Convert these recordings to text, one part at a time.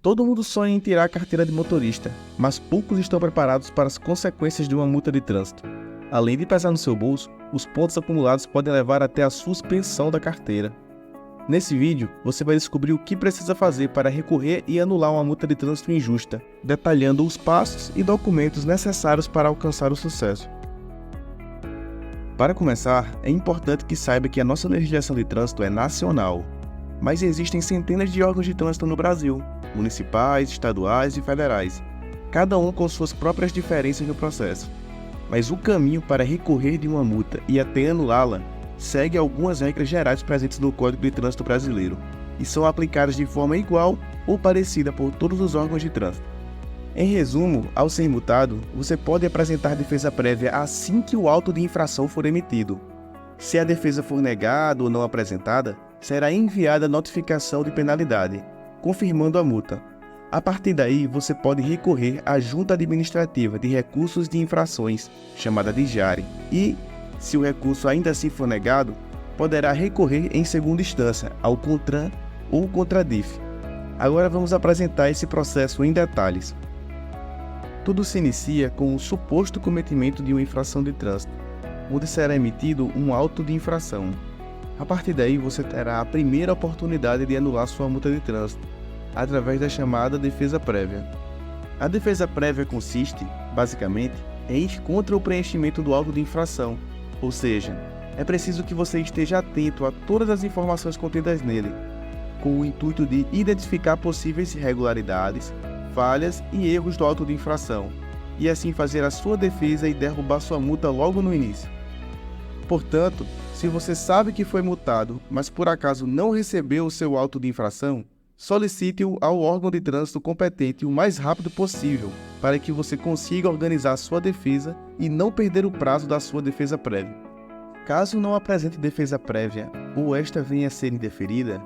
Todo mundo sonha em tirar a carteira de motorista, mas poucos estão preparados para as consequências de uma multa de trânsito. Além de pesar no seu bolso, os pontos acumulados podem levar até a suspensão da carteira. Nesse vídeo, você vai descobrir o que precisa fazer para recorrer e anular uma multa de trânsito injusta, detalhando os passos e documentos necessários para alcançar o sucesso. Para começar, é importante que saiba que a nossa legislação de trânsito é nacional, mas existem centenas de órgãos de trânsito no Brasil, municipais, estaduais e federais, cada um com suas próprias diferenças no processo. Mas o caminho para recorrer de uma multa e até anulá-la segue algumas regras gerais presentes no Código de Trânsito Brasileiro e são aplicadas de forma igual ou parecida por todos os órgãos de trânsito. Em resumo, ao ser multado, você pode apresentar defesa prévia assim que o auto de infração for emitido. Se a defesa for negada ou não apresentada, será enviada a notificação de penalidade, confirmando a multa. A partir daí, você pode recorrer à Junta Administrativa de Recursos de Infrações, chamada de JARE, e, se o recurso ainda assim for negado, poderá recorrer em segunda instância ao CONTRAN ou CONTRADIF. Agora vamos apresentar esse processo em detalhes. Tudo se inicia com o suposto cometimento de uma infração de trânsito, onde será emitido um auto de infração. A partir daí, você terá a primeira oportunidade de anular sua multa de trânsito, através da chamada defesa prévia. A defesa prévia consiste, basicamente, em ir contra o preenchimento do auto de infração, ou seja, é preciso que você esteja atento a todas as informações contidas nele, com o intuito de identificar possíveis irregularidades, falhas e erros do auto de infração, e assim fazer a sua defesa e derrubar sua multa logo no início. Portanto, se você sabe que foi multado, mas por acaso não recebeu o seu auto de infração, solicite-o ao órgão de trânsito competente o mais rápido possível, para que você consiga organizar sua defesa e não perder o prazo da sua defesa prévia. Caso não apresente defesa prévia ou esta venha a ser indeferida,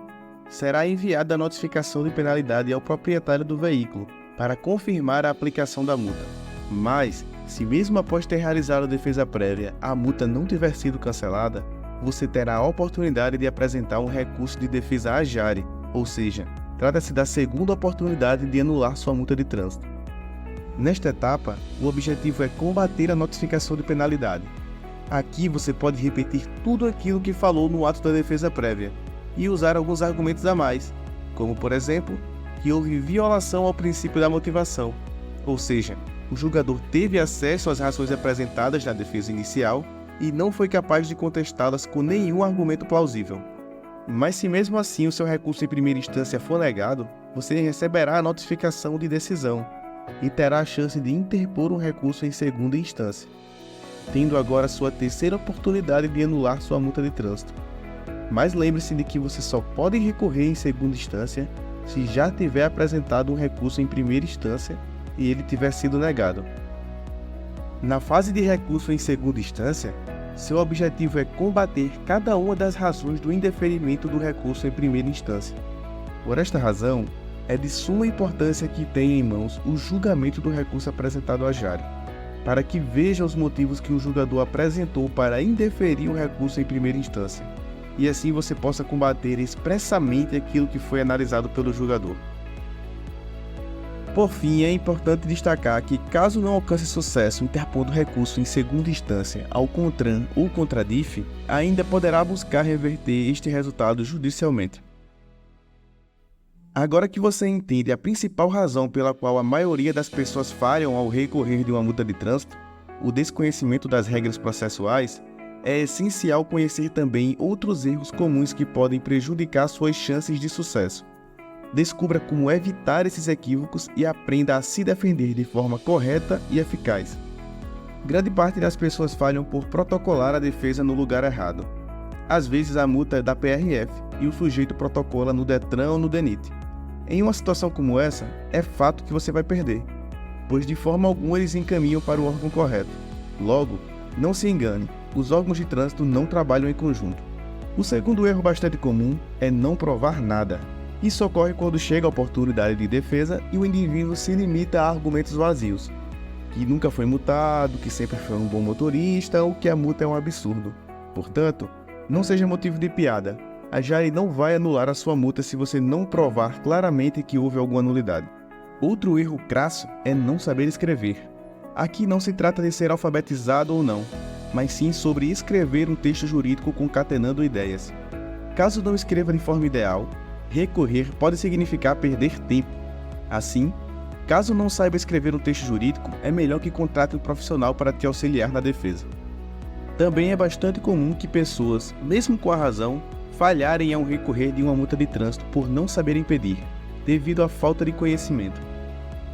será enviada a notificação de penalidade ao proprietário do veículo para confirmar a aplicação da multa. Mas, se mesmo após ter realizado a defesa prévia a multa não tiver sido cancelada, você terá a oportunidade de apresentar um recurso de defesa à JARE, ou seja, trata-se da segunda oportunidade de anular sua multa de trânsito. Nesta etapa, o objetivo é combater a notificação de penalidade. Aqui você pode repetir tudo aquilo que falou no ato da defesa prévia e usar alguns argumentos a mais, como por exemplo, que houve violação ao princípio da motivação, ou seja, o julgador teve acesso às razões apresentadas na defesa inicial e não foi capaz de contestá-las com nenhum argumento plausível. Mas se mesmo assim o seu recurso em primeira instância for negado, você receberá a notificação de decisão e terá a chance de interpor um recurso em segunda instância, tendo agora sua terceira oportunidade de anular sua multa de trânsito. Mas lembre-se de que você só pode recorrer em segunda instância se já tiver apresentado um recurso em primeira instância e ele tiver sido negado. Na fase de recurso em segunda instância, seu objetivo é combater cada uma das razões do indeferimento do recurso em primeira instância. Por esta razão, é de suma importância que tenha em mãos o julgamento do recurso apresentado à JARE, para que veja os motivos que o julgador apresentou para indeferir o recurso em primeira instância, e assim você possa combater expressamente aquilo que foi analisado pelo julgador. Por fim, é importante destacar que, caso não alcance sucesso interpondo recurso em segunda instância ao CONTRAN ou CONTRADIF, ainda poderá buscar reverter este resultado judicialmente. Agora que você entende a principal razão pela qual a maioria das pessoas falham ao recorrer de uma multa de trânsito, o desconhecimento das regras processuais, é essencial conhecer também outros erros comuns que podem prejudicar suas chances de sucesso. Descubra como evitar esses equívocos e aprenda a se defender de forma correta e eficaz. Grande parte das pessoas falham por protocolar a defesa no lugar errado. Às vezes a multa é da PRF e o sujeito protocola no DETRAN ou no DENIT. Em uma situação como essa, é fato que você vai perder, pois de forma alguma eles encaminham para o órgão correto. Logo, não se engane, os órgãos de trânsito não trabalham em conjunto. O segundo erro bastante comum é não provar nada. Isso ocorre quando chega a oportunidade de defesa e o indivíduo se limita a argumentos vazios, que nunca foi multado, que sempre foi um bom motorista ou que a multa é um absurdo. Portanto, não seja motivo de piada. a Jari não vai anular a sua multa se você não provar claramente que houve alguma nulidade. Outro erro crasso é não saber escrever. Aqui não se trata de ser alfabetizado ou não, mas sim sobre escrever um texto jurídico concatenando ideias. Caso não escreva de forma ideal, recorrer pode significar perder tempo. Assim, caso não saiba escrever um texto jurídico, é melhor que contrate um profissional para te auxiliar na defesa. Também é bastante comum que pessoas, mesmo com a razão, falharem ao recorrer de uma multa de trânsito por não saberem pedir, devido à falta de conhecimento.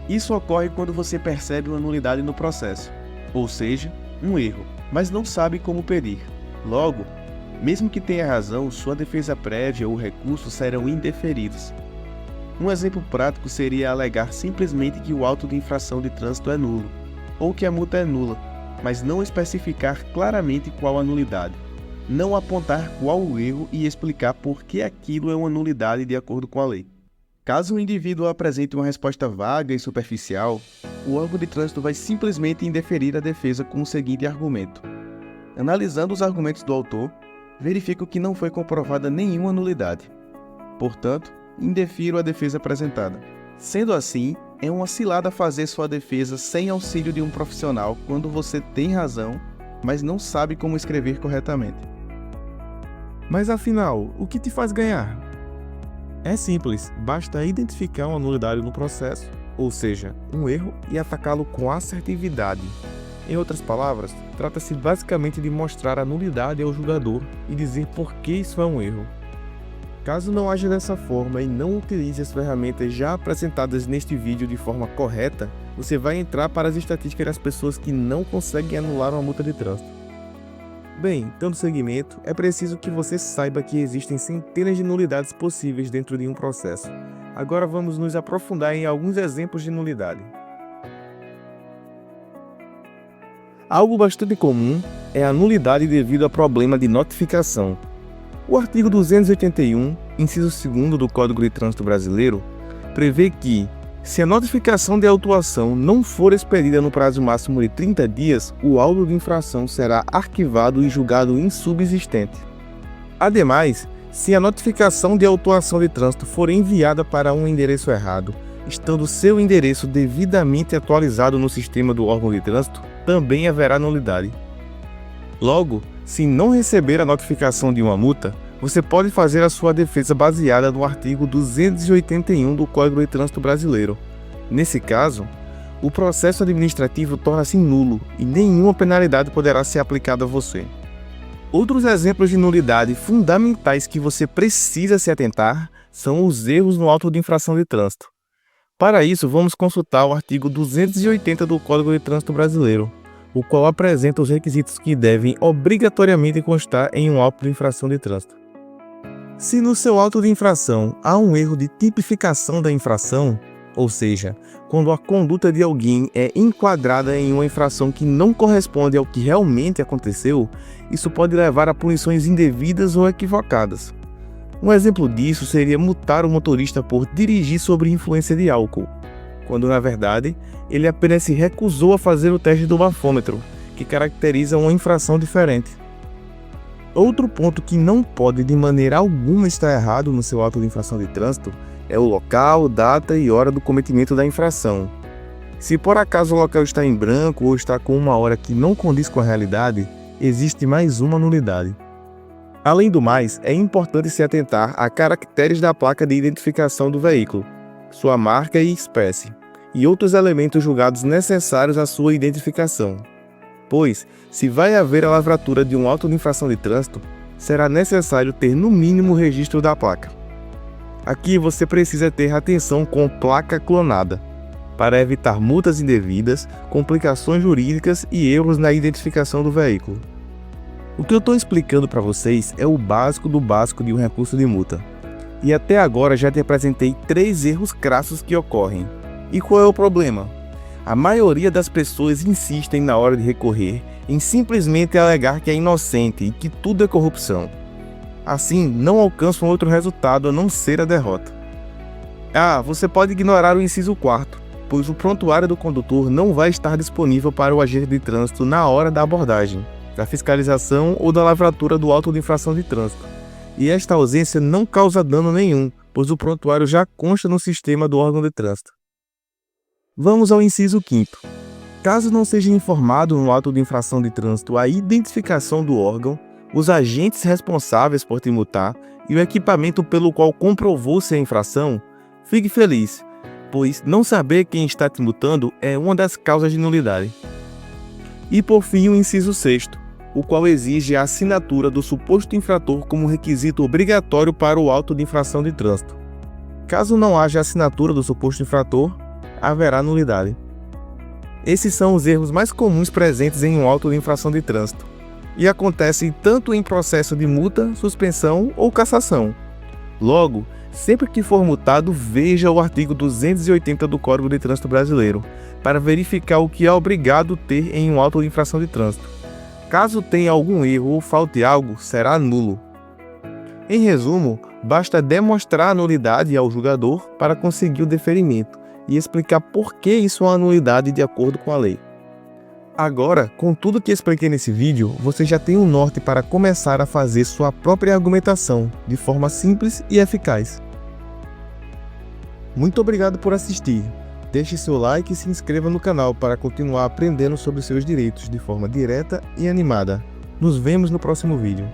Isso ocorre quando você percebe uma nulidade no processo, ou seja, um erro, mas não sabe como pedir. Logo, mesmo que tenha razão, sua defesa prévia ou recurso serão indeferidos. Um exemplo prático seria alegar simplesmente que o auto de infração de trânsito é nulo, ou que a multa é nula, mas não especificar claramente qual a nulidade, não apontar qual o erro e explicar por que aquilo é uma nulidade de acordo com a lei. Caso o indivíduo apresente uma resposta vaga e superficial, o órgão de trânsito vai simplesmente indeferir a defesa com o seguinte argumento. Analisando os argumentos do autor, verifico que não foi comprovada nenhuma nulidade. Portanto, indefiro a defesa apresentada. Sendo assim, é uma cilada fazer sua defesa sem auxílio de um profissional quando você tem razão, mas não sabe como escrever corretamente. Mas afinal, o que te faz ganhar? É simples, basta identificar uma nulidade no processo, ou seja, um erro, e atacá-lo com assertividade. Em outras palavras, trata-se basicamente de mostrar a nulidade ao julgador e dizer por que isso é um erro. Caso não haja dessa forma e não utilize as ferramentas já apresentadas neste vídeo de forma correta, você vai entrar para as estatísticas das pessoas que não conseguem anular uma multa de trânsito. Bem, dando seguimento, é preciso que você saiba que existem centenas de nulidades possíveis dentro de um processo. Agora vamos nos aprofundar em alguns exemplos de nulidade. Algo bastante comum é a nulidade devido a problema de notificação. O artigo 281, inciso 2º do Código de Trânsito Brasileiro, prevê que, se a notificação de autuação não for expedida no prazo máximo de 30 dias, o auto de infração será arquivado e julgado insubsistente. Ademais, se a notificação de autuação de trânsito for enviada para um endereço errado, estando seu endereço devidamente atualizado no sistema do órgão de trânsito, também haverá nulidade. Logo, se não receber a notificação de uma multa, você pode fazer a sua defesa baseada no artigo 281 do Código de Trânsito Brasileiro. Nesse caso, o processo administrativo torna-se nulo e nenhuma penalidade poderá ser aplicada a você. Outros exemplos de nulidade fundamentais que você precisa se atentar são os erros no auto de infração de trânsito. Para isso, vamos consultar o artigo 280 do Código de Trânsito Brasileiro, o qual apresenta os requisitos que devem obrigatoriamente constar em um auto de infração de trânsito. Se no seu auto de infração há um erro de tipificação da infração, ou seja, quando a conduta de alguém é enquadrada em uma infração que não corresponde ao que realmente aconteceu, isso pode levar a punições indevidas ou equivocadas. Um exemplo disso seria multar o motorista por dirigir sob influência de álcool, quando na verdade ele apenas se recusou a fazer o teste do bafômetro, que caracteriza uma infração diferente. Outro ponto que não pode de maneira alguma estar errado no seu auto de infração de trânsito é o local, data e hora do cometimento da infração. Se por acaso o local está em branco ou está com uma hora que não condiz com a realidade, existe mais uma nulidade. Além do mais, é importante se atentar a caracteres da placa de identificação do veículo, sua marca e espécie, e outros elementos julgados necessários à sua identificação. Pois, se vai haver a lavratura de um auto de infração de trânsito, será necessário ter no mínimo o registro da placa. Aqui você precisa ter atenção com placa clonada, para evitar multas indevidas, complicações jurídicas e erros na identificação do veículo. O que eu estou explicando para vocês é o básico do básico de um recurso de multa. E até agora já te apresentei 3 erros crassos que ocorrem. E qual é o problema? A maioria das pessoas insistem na hora de recorrer em simplesmente alegar que é inocente e que tudo é corrupção. Assim, não alcançam outro resultado a não ser a derrota. Você pode ignorar o inciso 4º, pois o prontuário do condutor não vai estar disponível para o agente de trânsito na hora da abordagem, da fiscalização ou da lavratura do auto de infração de trânsito. e esta ausência não causa dano nenhum, pois o prontuário já consta no sistema do órgão de trânsito. Vamos ao inciso 5º. Caso não seja informado no auto de infração de trânsito a identificação do órgão, os agentes responsáveis por te multar e o equipamento pelo qual comprovou-se a infração, fique feliz, pois não saber quem está te multando é uma das causas de nulidade. E por fim o inciso 6º, o qual exige a assinatura do suposto infrator como requisito obrigatório para o auto de infração de trânsito. Caso não haja assinatura do suposto infrator, haverá nulidade. Esses são os erros mais comuns presentes em um auto de infração de trânsito, e acontecem tanto em processo de multa, suspensão ou cassação. Logo, sempre que for multado, veja o artigo 280 do Código de Trânsito Brasileiro, para verificar o que é obrigado ter em um auto de infração de trânsito. Caso tenha algum erro ou falte algo, será nulo. Em resumo, basta demonstrar a nulidade ao julgador para conseguir o deferimento e explicar por que isso é uma nulidade de acordo com a lei. Agora, com tudo que expliquei nesse vídeo, você já tem um norte para começar a fazer sua própria argumentação de forma simples e eficaz. Muito obrigado por assistir. Deixe seu like e se inscreva no canal para continuar aprendendo sobre seus direitos de forma direta e animada. Nos vemos no próximo vídeo.